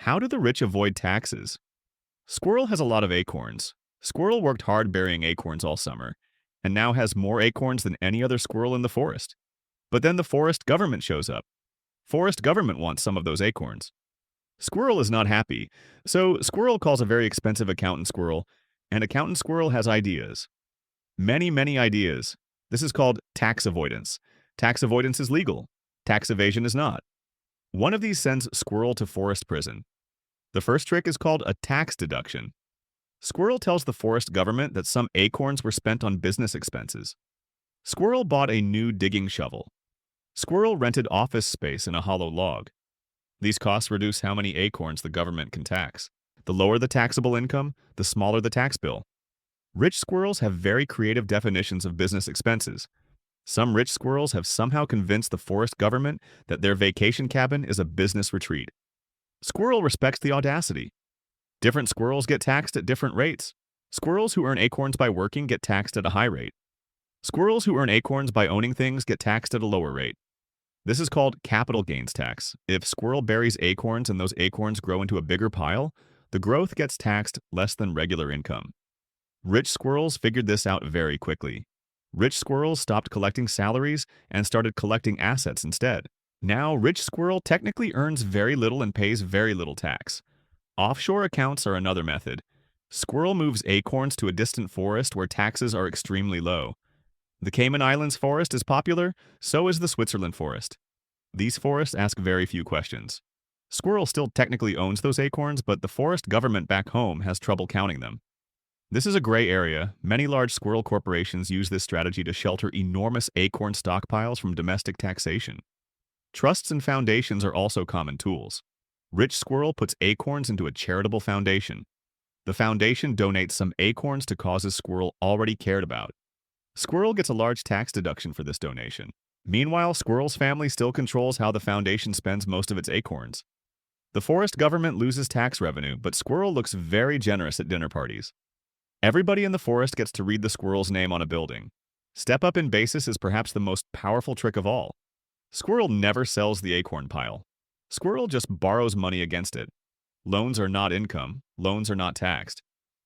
How do the rich avoid taxes? Squirrel has a lot of acorns. Squirrel worked hard burying acorns all summer, and now has more acorns than any other squirrel in the forest. But then the forest government shows up. Forest government wants some of those acorns. Squirrel is not happy, so Squirrel calls a very expensive accountant squirrel, and accountant squirrel has ideas. Many, many ideas. This is called tax avoidance. Tax avoidance is legal. Tax evasion is not. One of these sends Squirrel to forest prison. The first trick is called a tax deduction. Squirrel tells the forest government that some acorns were spent on business expenses. Squirrel bought a new digging shovel. Squirrel rented office space in a hollow log. These costs reduce how many acorns the government can tax. The lower the taxable income, the smaller the tax bill. Rich squirrels have very creative definitions of business expenses. Some rich squirrels have somehow convinced the forest government that their vacation cabin is a business retreat. Squirrel respects the audacity. Different squirrels get taxed at different rates. Squirrels who earn acorns by working get taxed at a high rate. Squirrels who earn acorns by owning things get taxed at a lower rate. This is called capital gains tax. If squirrel buries acorns and those acorns grow into a bigger pile, the growth gets taxed less than regular income. Rich squirrels figured this out very quickly. Rich squirrels stopped collecting salaries and started collecting assets instead. Now, rich squirrel technically earns very little and pays very little tax. Offshore accounts are another method. Squirrel moves acorns to a distant forest where taxes are extremely low. The Cayman Islands forest is popular, so is the Switzerland forest. These forests ask very few questions. Squirrel still technically owns those acorns, but the forest government back home has trouble counting them. This is a gray area. Many large squirrel corporations use this strategy to shelter enormous acorn stockpiles from domestic taxation. Trusts and foundations are also common tools. Rich squirrel puts acorns into a charitable foundation. The foundation donates some acorns to causes squirrel already cared about. Squirrel gets a large tax deduction for this donation. Meanwhile, squirrel's family still controls how the foundation spends most of its acorns. The forest government loses tax revenue, but squirrel looks very generous at dinner parties. Everybody in the forest gets to read the squirrel's name on a building. Step up in basis is perhaps the most powerful trick of all. Squirrel never sells the acorn pile. Squirrel just borrows money against it. Loans are not income. Loans are not taxed.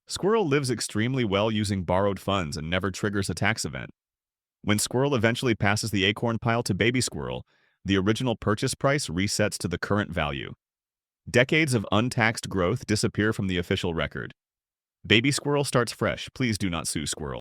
Squirrel lives extremely well using borrowed funds and never triggers a tax event. When squirrel eventually passes the acorn pile to baby squirrel, the original purchase price resets to the current value. Decades of untaxed growth disappear from the official record. Baby squirrel starts fresh. Please do not sue squirrel.